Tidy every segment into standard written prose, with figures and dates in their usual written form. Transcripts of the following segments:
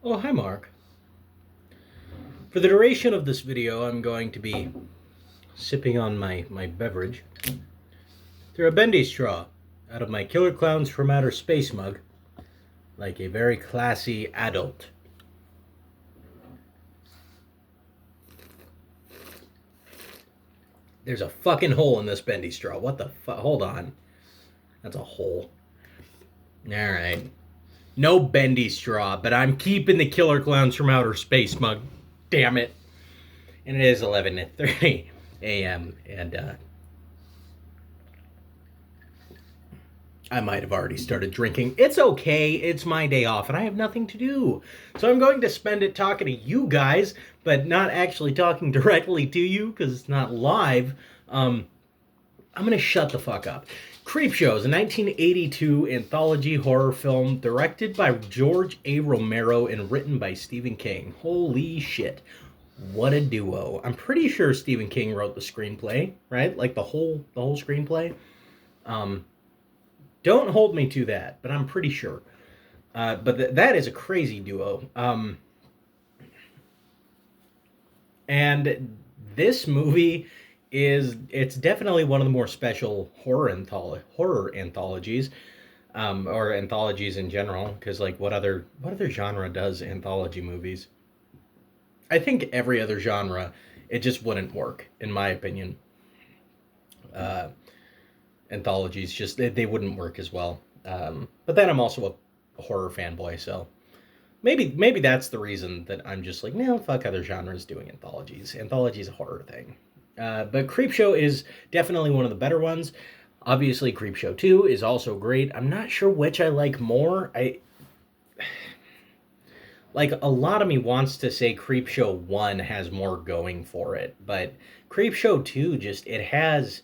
Oh, hi Mark. For the duration of this video, I'm going to be sipping on my beverage through a bendy straw out of my Killer Clowns from Outer Space mug, like a very classy adult. There's a fucking hole in this bendy straw. What the fuck? Hold on. That's a hole. Alright. No bendy straw, but I'm keeping the Killer Clowns from Outer Space mug. Damn it. And it is 11:30 a.m. and I might have already started drinking. It's okay. It's my day off and I have nothing to do. So I'm going to spend it talking to you guys, but not actually talking directly to you because it's not live. I'm going to shut the fuck up. Creepshow is a 1982 anthology horror film directed by George A. Romero and written by Stephen King. Holy shit. What a duo. I'm pretty sure Stephen King wrote the screenplay, right? Like the whole screenplay. Um, don't hold me to that, but I'm pretty sure. But that is a crazy duo. And this movie it's definitely one of the more special horror anthologies, or anthologies in general. Because like, what other genre does anthology movies? I think every other genre, it just wouldn't work, in my opinion. Uh, Anthologies just they wouldn't work as well. But then I'm also a horror fanboy, so maybe that's the reason that I'm just like, no, fuck other genres doing anthologies. Anthology is a horror thing. But Creepshow is definitely one of the better ones. Obviously, Creepshow 2 is also great. I'm not sure which I like more. I like a lot of me wants to say Creepshow 1 has more going for it, but Creepshow 2 just it has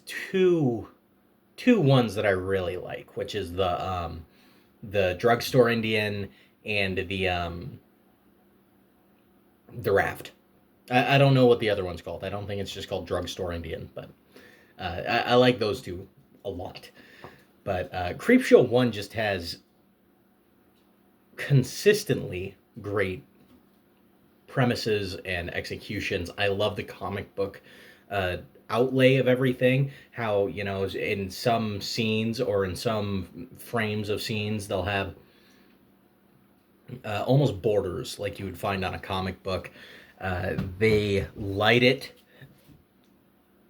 two ones that I really like, which is the drugstore Indian and the raft. I don't know what the other one's called. I don't think it's just called drugstore Indian, but I like those two a lot. But Creepshow One just has consistently great premises and executions. I love the comic book uh, outlay of everything. How, in some scenes or in some frames of scenes, they'll have almost borders like you would find on a comic book. They light it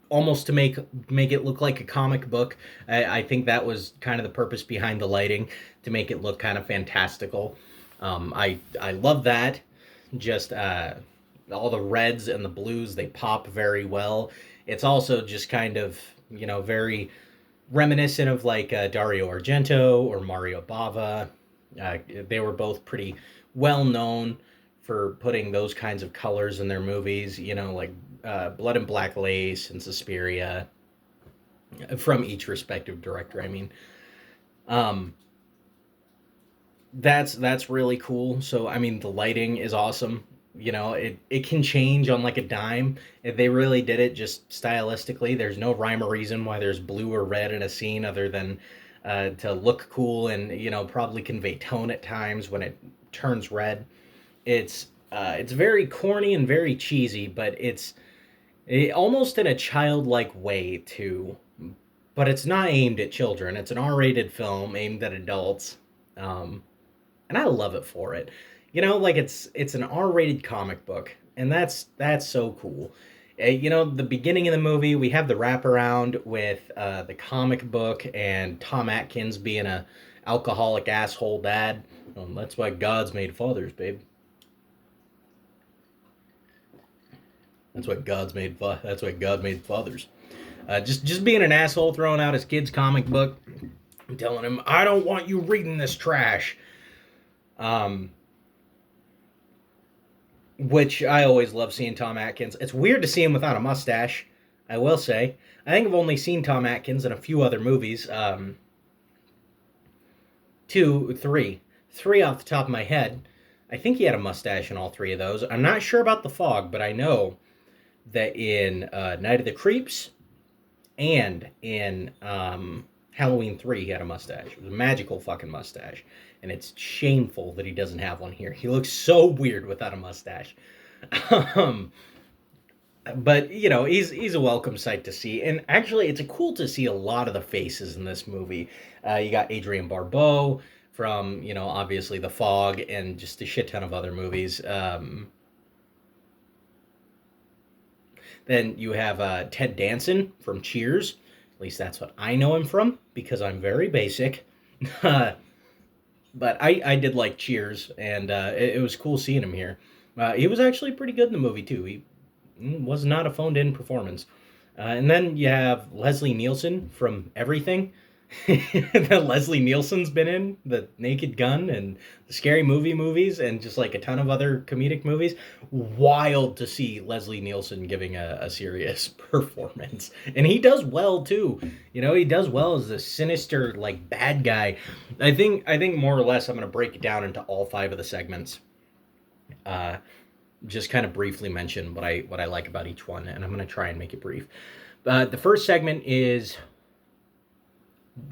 almost to make it look like a comic book. I think that was kind of the purpose behind the lighting, to make it look kind of fantastical. I love that. Just all the reds and the blues, they pop very well. It's also just kind of, very reminiscent of like Dario Argento or Mario Bava. They were both pretty well known for putting those kinds of colors in their movies, like Blood and Black Lace and Suspiria, from each respective director. I mean, um, that's really cool. So I mean, the lighting is awesome. It can change on like a dime. If they really did it just stylistically, there's no rhyme or reason why there's blue or red in a scene other than to look cool and probably convey tone at times when it turns red. It's very corny and very cheesy, but almost in a childlike way too. But it's not aimed at children. It's an R-rated film aimed at adults, um, and I love it for it. Like it's an R-rated comic book, and that's so cool. The beginning of the movie, we have the wraparound with the comic book and Tom Atkins being a alcoholic asshole dad. That's why God's made fathers, babe. That's why God made fathers. Just being an asshole, throwing out his kid's comic book, telling him, "I don't want you reading this trash." Um, which I always love seeing Tom Atkins. It's weird to see him without a mustache. I will say. I think I've only seen Tom Atkins in a few other movies. Two, three off the top of my head. I think he had a mustache in all three of those. I'm not sure about the fog, but I know that in Night of the Creeps and in Halloween 3, he had a mustache. It was a magical fucking mustache. and it's shameful that he doesn't have one here. He looks so weird without a mustache. um, but he's a welcome sight to see, and actually, it's a cool to see a lot of the faces in this movie. You got Adrienne Barbeau from obviously The Fog and just a shit ton of other movies. Then you have Ted Danson from Cheers. At least that's what I know him from because I'm very basic. But I did like Cheers, and it was cool seeing him here. He was actually pretty good in the movie too. He was not a phoned in performance. And then you have Leslie Nielsen from Everything. That Leslie Nielsen's been in the Naked Gun and the Scary Movie movies and just like a ton of other comedic movies. Wild to see Leslie Nielsen giving a serious performance, and he does well too. He does well as a sinister like bad guy. I think more or less I'm going to break it down into all five of the segments. Uh, just kind of briefly mention what I like about each one, and I'm going to try and make it brief. The first segment is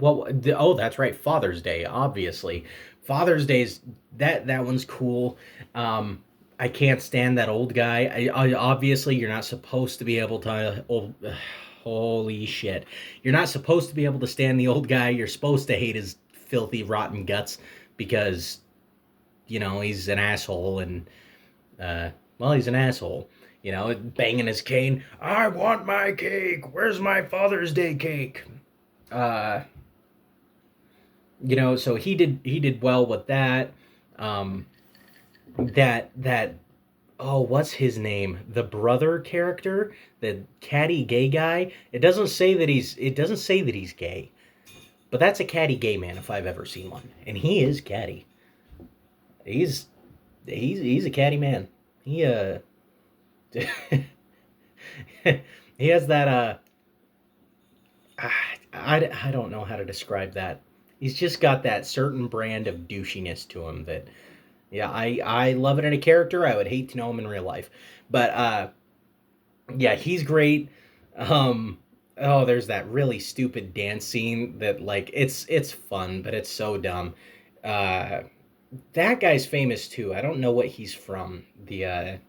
oh, that's right, Father's Day. Obviously, Father's Day's that one's cool. I can't stand that old guy. Obviously, you're not supposed to be able to. Holy shit! You're not supposed to be able to stand the old guy. You're supposed to hate his filthy, rotten guts because he's an asshole and well, he's an asshole. Banging his cane. I want my cake. Where's my Father's Day cake? Uh, so he did well with that. Um, that oh, what's his name? The brother character, the catty gay guy. It doesn't say that he's gay, but that's a catty gay man if I've ever seen one, and he is catty. He's he's a catty man. He he has that I don't know how to describe that. He's just got that certain brand of douchiness to him that, yeah, I love it in a character. I would hate to know him in real life, but yeah, he's great. Oh, there's that really stupid dance scene that like it's fun, but it's so dumb. Uh, that guy's famous too. I don't know what he's from. The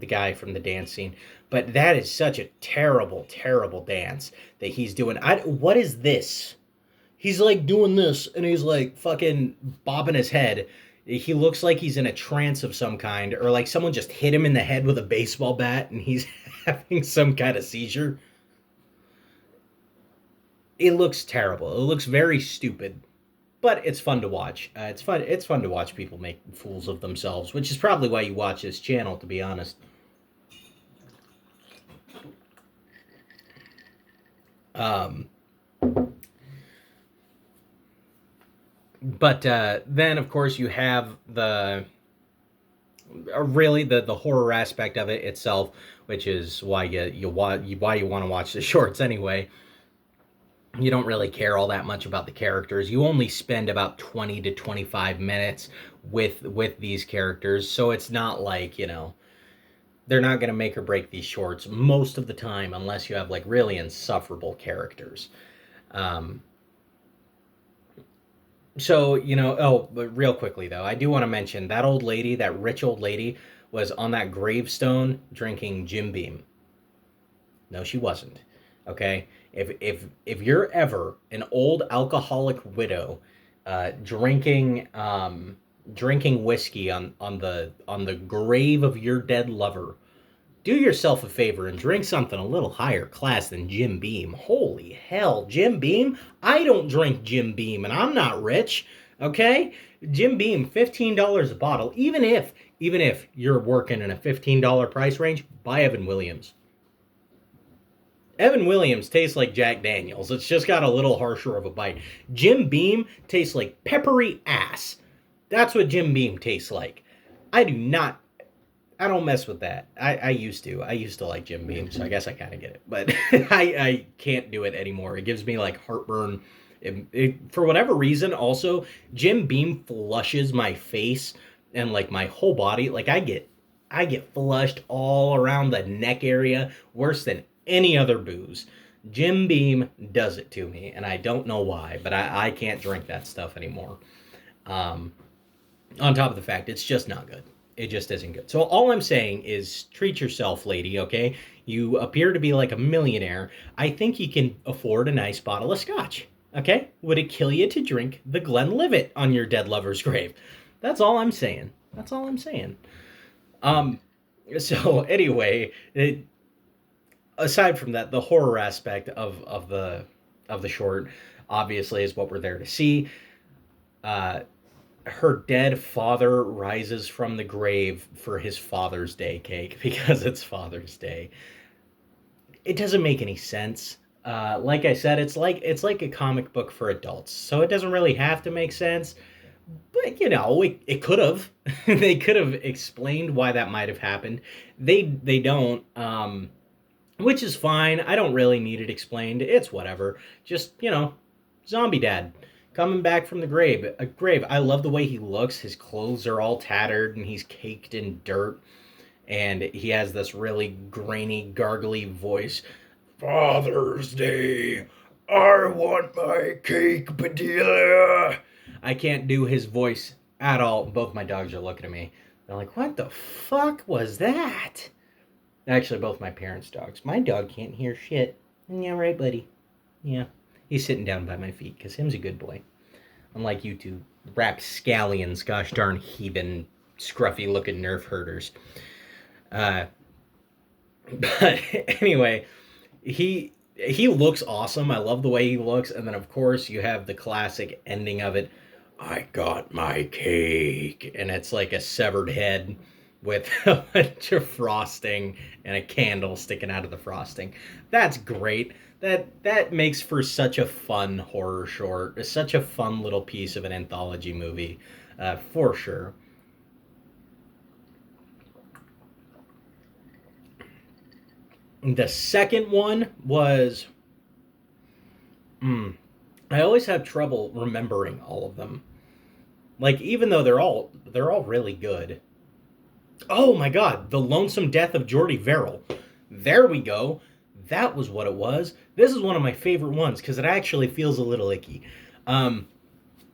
guy from the dance scene, but that is such a terrible, terrible dance that he's doing. What is this? He's like doing this, and he's like fucking bobbing his head. He looks like he's in a trance of some kind, or like someone just hit him in the head with a baseball bat, and he's having some kind of seizure. It looks terrible. It looks very stupid, but it's fun to watch. It's fun. It's fun to watch people make fools of themselves, which is probably why you watch this channel, to be honest. Um, but then, of course, you have really the horror aspect of it itself, which is why why you want to watch the shorts anyway. You don't really care all that much about the characters. You only spend about 20 to 25 minutes with these characters, so it's not like they're not going to make or break these shorts most of the time unless you have like really insufferable characters. Um, so oh, but real quickly though, I do want to mention that old lady, that rich old lady, was on that gravestone drinking Jim Beam. No, she wasn't. Okay, if you're ever an old alcoholic widow, drinking whiskey on the grave of your dead lover, do yourself a favor and drink something a little higher class than Jim Beam. Holy hell, Jim Beam? I don't drink Jim Beam, and I'm not rich. Okay, Jim Beam, $15 a bottle. Even if you're working in a $15 price range, buy Evan Williams. Evan Williams tastes like Jack Daniels. It's just got a little harsher of a bite. Jim Beam tastes like peppery ass. That's what Jim Beam tastes like. I do not. I don't mess with that. I used to. I used to like Jim Beam, so I guess I kind of get it. But I can't do it anymore. It gives me like heartburn. For whatever reason, also, Jim Beam flushes my face and like my whole body. Like I get flushed all around the neck area worse than any other booze. Jim Beam does it to me, and I don't know why, but I can't drink that stuff anymore. Um, on top of the fact, it's just not good. It just isn't good. So all I'm saying is treat yourself, lady, okay? You appear to be like a millionaire. I think you can afford a nice bottle of scotch, okay? Would it kill you to drink the Glenlivet on your dead lover's grave? That's all I'm saying. That's all I'm saying. Um, so anyway, aside from that, the horror aspect of the short obviously is what we're there to see. Uh, Her dead father rises from the grave for his Father's Day cake because it's Father's Day. It doesn't make any sense. Like I said, it's like a comic book for adults, so it doesn't really have to make sense. But it could have. They could have explained why that might have happened. They don't. Which is fine. I don't really need it explained. It's whatever. Just, zombie dad coming back from the grave. A grave. I love the way he looks. His clothes are all tattered and he's caked in dirt. And he has this really grainy, gargly voice. Father's Day. I want my cake, Bedelia. I can't do his voice at all. Both my dogs are looking at me. They're like, what the fuck was that? Actually, both my parents' dogs. My dog can't hear shit. Yeah, right, buddy. Yeah. He's sitting down by my feet because him's a good boy. Unlike you two rapscallions, gosh darn heathen, scruffy looking nerf herders. Uh, but anyway, he looks awesome. I love the way he looks. And then, of course, you have the classic ending of it. I got my cake. And it's like a severed head with a bunch of frosting and a candle sticking out of the frosting. That's great. That makes for such a fun horror short. It's such a fun little piece of an anthology movie, for sure. The second one was, I always have trouble remembering all of them. Like even though they're all really good. Oh my god, The Lonesome Death of Jordy Verrill. There we go. That was what it was. This is one of my favorite ones because it actually feels a little icky. Um,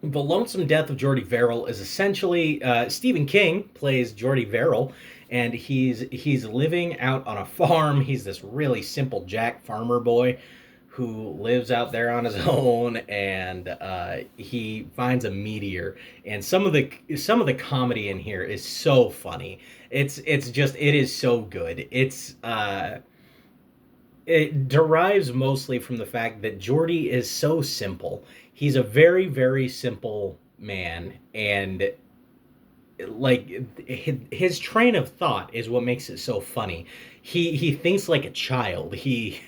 the Lonesome Death of Jordy Verrill is essentially Stephen King plays Jordy Verrill, and he's living out on a farm. He's this really simple Jack farmer boy who lives out there on his own, and he finds a meteor. And some of the comedy in here is so funny. It is so good. It derives mostly from the fact that Jordy is so simple. He's a very, very simple man, and like his train of thought is what makes it so funny. He thinks like a child. He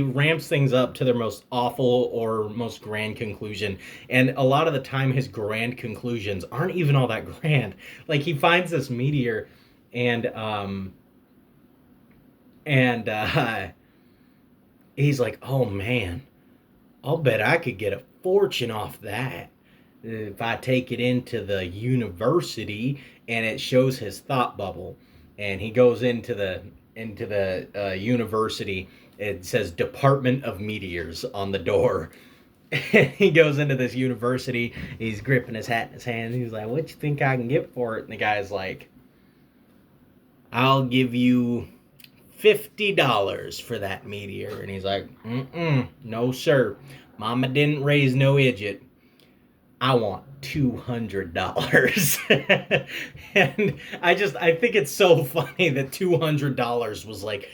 ramps things up to their most awful or most grand conclusion, and a lot of the time his grand conclusions aren't even all that grand. Like he finds this meteor, and and he's like, oh man, I'll bet I could get a fortune off that if I take it into the university. And it shows his thought bubble, and he goes into the university. It says Department of Meteors on the door. He goes into this university. He's gripping his hat in his hand. He's like, "What you think I can get for it?" And the guy's like, "I'll give you $50 for that meteor." And he's like, no, sir. Mama didn't raise no idiot. I want $200. And I think it's so funny that $200 was like,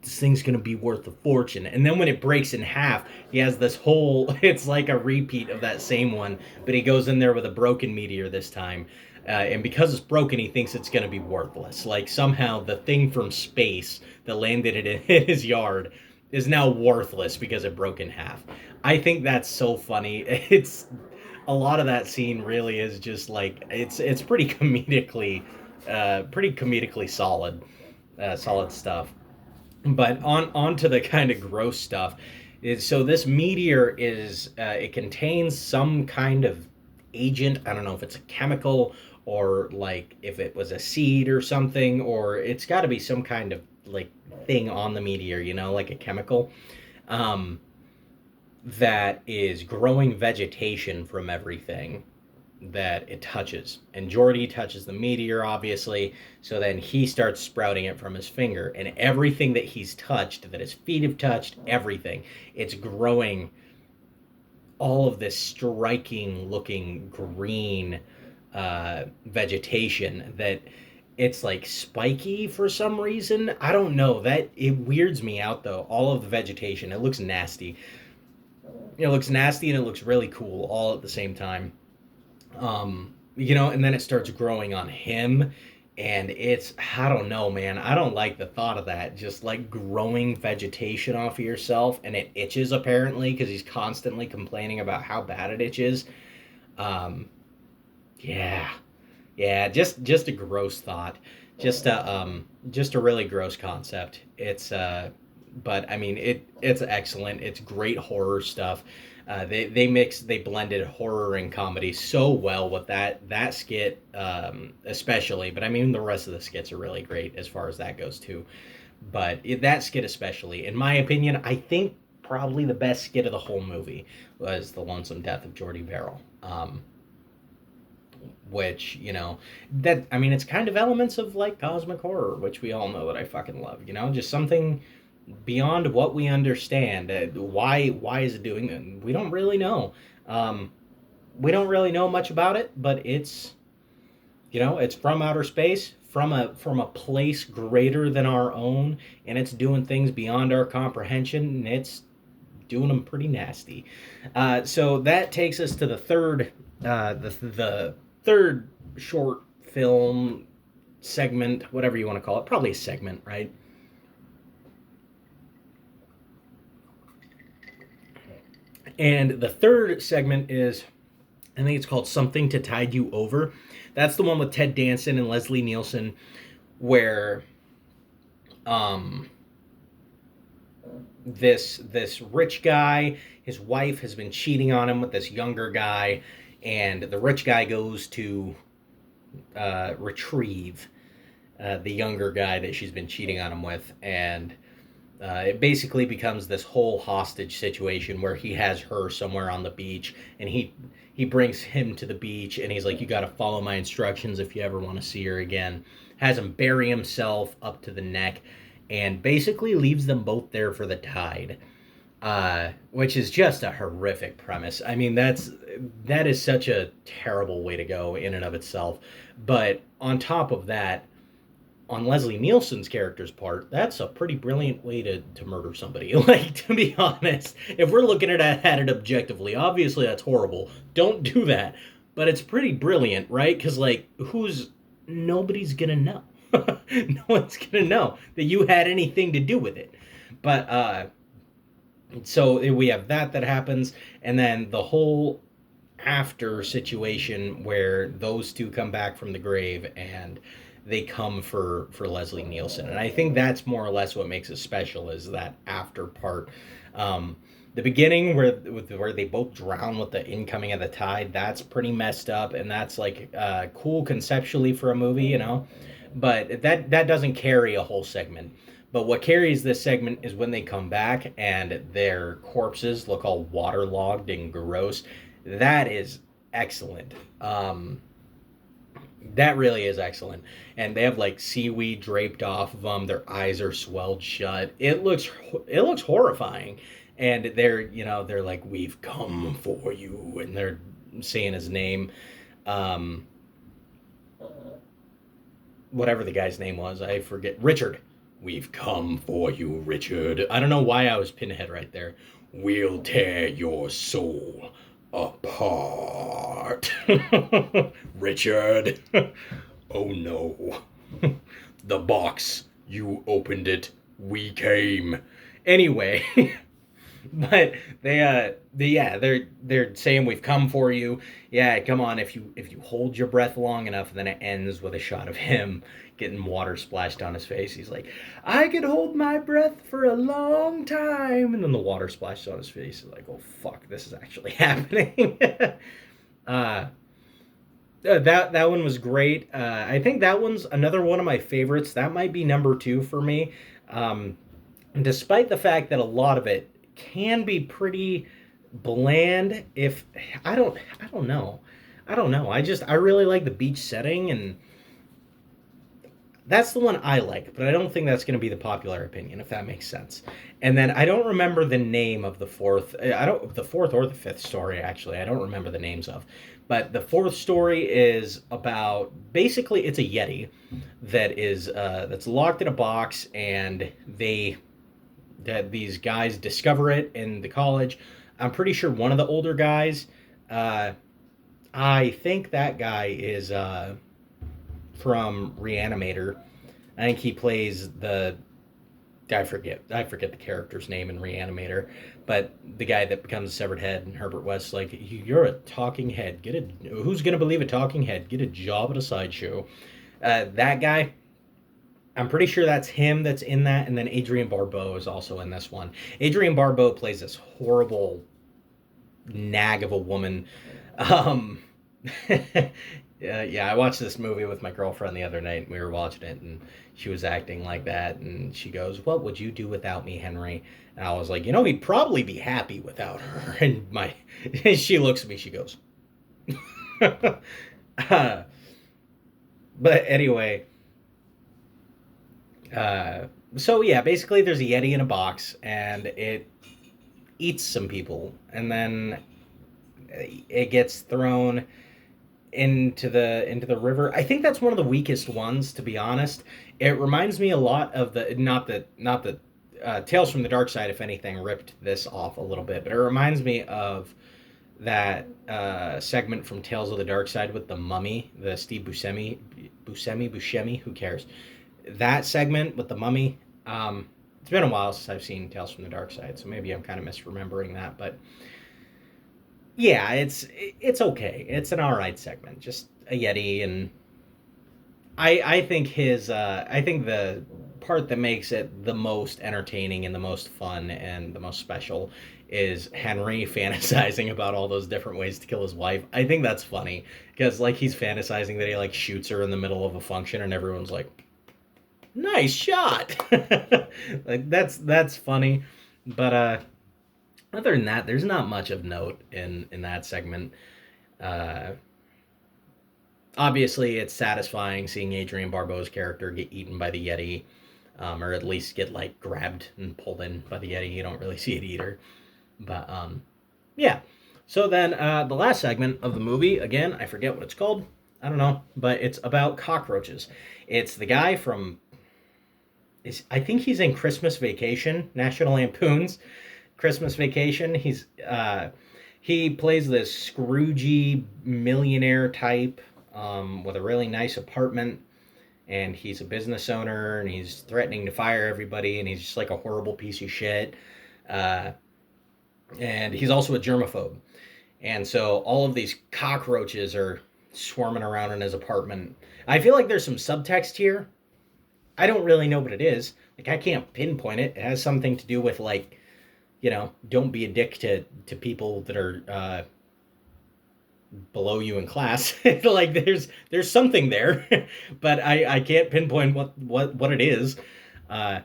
this thing's gonna be worth a fortune. And then when it breaks in half, he has this whole, it's like a repeat of that same one, but he goes in there with a broken meteor this time. And because it's broken, he thinks it's gonna be worthless. Like somehow the thing from space that landed in his yard is now worthless because it broke in half. I think that's so funny. It's a lot of that scene really is just like it's pretty comedically solid stuff. But on to the kind of gross stuff. So this meteor it contains some kind of agent. I don't know if it's a chemical or like if it was a seed or something, or it's got to be some kind of like thing on the meteor, like a chemical. Um, that is growing vegetation from everything. that it touches. And Geordi touches the meteor, obviously. So then he starts sprouting it from his finger. And everything that he's touched, that his feet have touched, everything, it's growing all of this striking looking green vegetation that it's like spiky for some reason. I don't know. That it weirds me out though. All of the vegetation, it looks nasty. It looks nasty and it looks really cool all at the same time. And then it starts growing on him, and it's I don't know, man. I don't like the thought of that. Just like growing vegetation off of yourself, and it itches apparently because he's constantly complaining about how bad it itches. Um, yeah, yeah, just a gross thought. Just a really gross concept. But I mean it's excellent. It's great horror stuff. They blended horror and comedy so well with that skit, especially. But I mean the rest of the skits are really great as far as that goes too. But that skit especially, in my opinion, I think probably the best skit of the whole movie was the Lonesome Death of Jordy Verrill. Which that I mean it's kind of elements of like cosmic horror, which we all know that I fucking love. Just something beyond what we understand. Why is it doing it? We don't really know. Um, we don't really know much about it, but it's from outer space, from a place greater than our own, and it's doing things beyond our comprehension, and it's doing them pretty nasty. So that takes us to the third short film segment, whatever you want to call it, probably a segment, right? And the third segment is, I think it's called Something to Tide You Over. That's the one with Ted Danson and Leslie Nielsen, where um, this rich guy, his wife has been cheating on him with this younger guy, and the rich guy goes to retrieve the younger guy that she's been cheating on him with, and it basically becomes this whole hostage situation where he has her somewhere on the beach, and he brings him to the beach, and he's like, "You got to follow my instructions if you ever want to see her again." Has him bury himself up to the neck, and basically leaves them both there for the tide. Which is just a horrific premise. I mean, that is such a terrible way to go in and of itself. But on top of that, on Leslie Nielsen's character's part, that's a pretty brilliant way to murder somebody. Like, to be honest, if we're looking at it objectively, obviously that's horrible. Don't do that. But it's pretty brilliant, right? Because, like, nobody's gonna know. No one's gonna know that you had anything to do with it. But, so we have that happens, and then the whole after situation where those two come back from the grave and they come for Leslie Nielsen, and I think that's more or less what makes it special is that after part. The beginning where they both drown with the incoming of the tide, that's pretty messed up, and that's like cool conceptually for a movie. But that doesn't carry a whole segment. But what carries this segment is when they come back and their corpses look all waterlogged and gross. That is excellent. That really is excellent. And they have like seaweed draped off of them. Their eyes are swelled shut. It looks horrifying. And they're like, "We've come for you," and they're saying his name. Um, Whatever the guy's name was, I forget. Richard. "We've come for you, Richard." I don't know why I was pinhead right there. "We'll tear your soul apart." Richard. "Oh no." "The box. You opened it. We came." Anyway, but they're saying, "We've come for you." Yeah, come on. If you hold your breath long enough, then it ends with a shot of him getting water splashed on his face. He's like, "I could hold my breath for a long time," and then the water splashes on his face. He's like, "Oh fuck, this is actually happening." uh, that one was great. I think that one's another one of my favorites. That might be number two for me. Um, Despite the fact that a lot of it can be pretty bland, if I don't know. I don't know. I really like the beach setting, and that's the one I like, but I don't think that's going to be the popular opinion, if that makes sense. And then I don't remember the name of the fourth. I don't the fourth or the fifth story actually. I don't remember the names of, but the fourth story is about basically it's a yeti that is that's locked in a box, and they that these guys discover it in the college. I'm pretty sure one of the older guys. Uh, I think that guy is from Reanimator. I think he plays the I forget the character's name in Reanimator, but the guy that becomes a severed head and Herbert West's like, you're a talking head. Get a who's gonna believe a talking head? Get a job at a sideshow. That guy, I'm pretty sure that's him that's in that, and then Adrienne Barbeau is also in this one. Adrienne Barbeau plays this horrible nag of a woman. Um, yeah, I watched this movie with my girlfriend the other night. And we were watching it, and she was acting like that. And she goes, "What would you do without me, Henry?" And I was like, "He'd probably be happy without her." And she looks at me. She goes, uh, "But anyway, uh, so yeah, basically, there's a yeti in a box, and it eats some people, and then it gets thrown into the river. I think that's one of the weakest ones, to be honest. It reminds me a lot of the not that Tales from the Dark Side, if anything, ripped this off a little bit, but it reminds me of that segment from Tales of the Dark Side with the Mummy, the Steve Buscemi, who cares? That segment with the Mummy. It's been a while since I've seen Tales from the Dark Side, so maybe I'm kind of misremembering that, but yeah, it's okay. It's an all right segment. Just a Yeti, and I think I think the part that makes it the most entertaining and the most fun and the most special is Henry fantasizing about all those different ways to kill his wife. I think that's funny because like he's fantasizing that he like shoots her in the middle of a function, and everyone's like, "Nice shot!" Like that's funny, but other than that, there's not much of note in that segment. Uh, Obviously, it's satisfying seeing Adrian Barbeau's character get eaten by the Yeti, or at least get like grabbed and pulled in by the Yeti. You don't really see it either, but yeah. So then the last segment of the movie, again, I forget what it's called. I don't know, but it's about cockroaches. It's the guy from. I think he's in Christmas Vacation, National Lampoon's Christmas Vacation. He plays this Scroogey millionaire type with a really nice apartment, and he's a business owner, and he's threatening to fire everybody, and he's just like a horrible piece of shit. Uh, and he's also a germaphobe, and so all of these cockroaches are swarming around in his apartment. I feel like there's some subtext here. I don't really know what it is. Like I can't pinpoint it. It has something to do with like don't be a dick to people that are below you in class. Like there's something there, but I can't pinpoint what it is. Uh,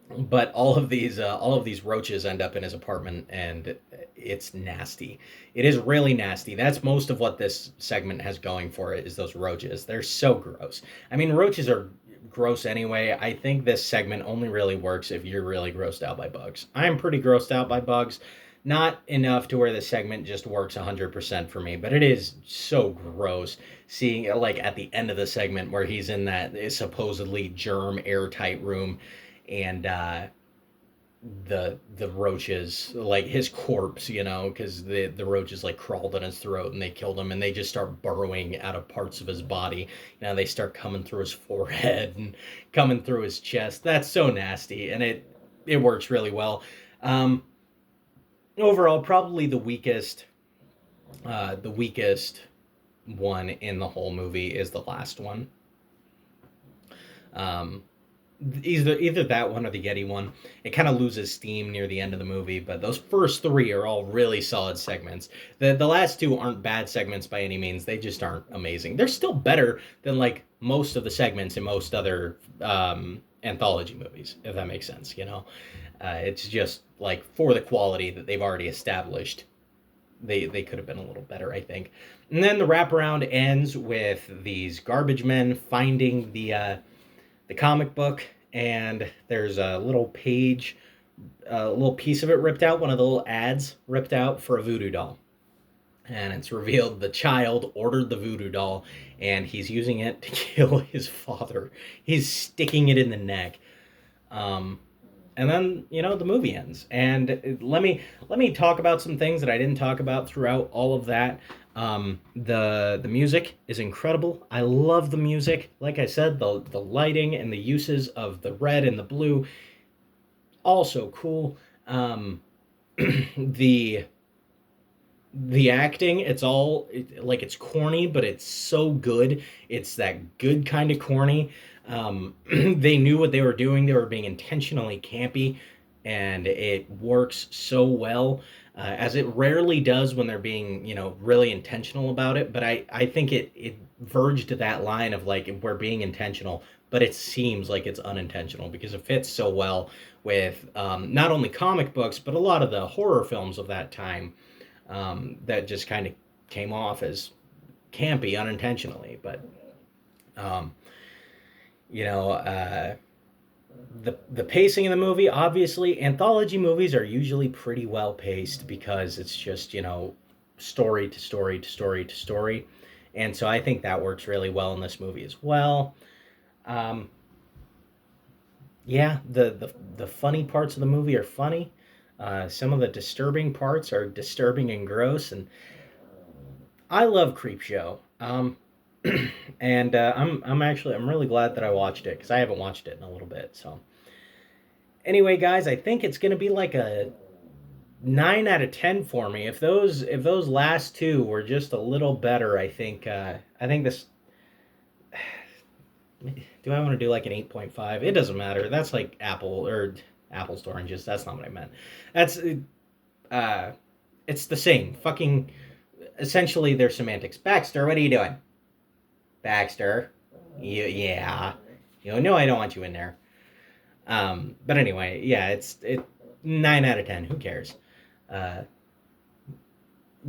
but all of these roaches end up in his apartment, and it's nasty. It is really nasty. That's most of what this segment has going for it is those roaches. They're so gross. I mean, roaches are gross anyway. I think this segment only really works if you're really grossed out by bugs. I'm pretty grossed out by bugs. Not enough to where the segment just works 100% for me, but it is so gross seeing like at the end of the segment where he's in that supposedly germ airtight room, and the roaches, like his corpse, because the roaches like crawled in his throat and they killed him, and they just start burrowing out of parts of his body. They start coming through his forehead and coming through his chest. That's so nasty, and it works really well. um Overall, probably the weakest one in the whole movie is the last one. um either that one or the Yeti one. It kind of loses steam near the end of the movie, but those first three are all really solid segments. The last two aren't bad segments by any means. They just aren't amazing. They're still better than like most of the segments in most other anthology movies, if that makes sense. It's just like for the quality that they've already established, they could have been a little better, I think. And then the wraparound ends with these garbage men finding the comic book, and there's a little page, a little piece of it ripped out, one of the little ads ripped out for a voodoo doll. And it's revealed the child ordered the voodoo doll, and he's using it to kill his father. He's sticking it in the neck. Um, and then the movie ends. And let me talk about some things that I didn't talk about throughout all of that. The music is incredible. I love the music. Like I said, the lighting and the uses of the red and the blue, also cool. The acting, it's all like it's corny, but it's so good. It's that good kind of corny. They knew what they were doing. They were being intentionally campy, and it works so well, as it rarely does when they're being really intentional about it. But I think it verged to that line of like we're being intentional, but it seems like it's unintentional because it fits so well with not only comic books but a lot of the horror films of that time, that just kind of came off as campy unintentionally. But um, you know, the pacing in the movie, obviously, anthology movies are usually pretty well paced because it's just story to story to story to story, and so I think that works really well in this movie as well. Um, yeah, the funny parts of the movie are funny. Some of the disturbing parts are disturbing and gross, and I love Creepshow. And I'm really glad that I watched it because I haven't watched it in a little bit. So anyway, guys, I think it's gonna be like a 9 out of 10 for me. If those last two were just a little better, I think this. Do I want to do like an 8.5? It doesn't matter. That's like apples to oranges. That's not what I meant. That's uh, it's the same. Fucking essentially, their semantics. Baxter, what are you doing? Baxter, yeah. No, I don't want you in there. But anyway, yeah, it 9 out of 10. Who cares? Uh,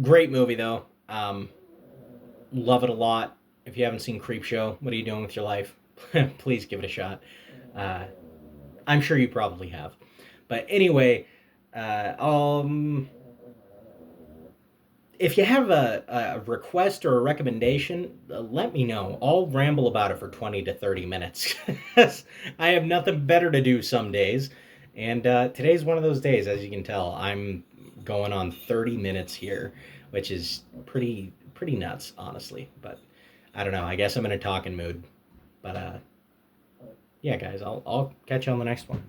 Great movie though. Love it a lot. If you haven't seen Creepshow, what are you doing with your life? Please give it a shot. Uh, I'm sure you probably have. But anyway, uh, um, if you have a request or a recommendation, let me know. I'll ramble about it for 20 to 30 minutes. I have nothing better to do some days. And today's one of those days, as you can tell. I'm going on 30 minutes here, which is pretty nuts, honestly. But I don't know. I guess I'm in a talking mood. But yeah, guys, I'll catch you on the next one.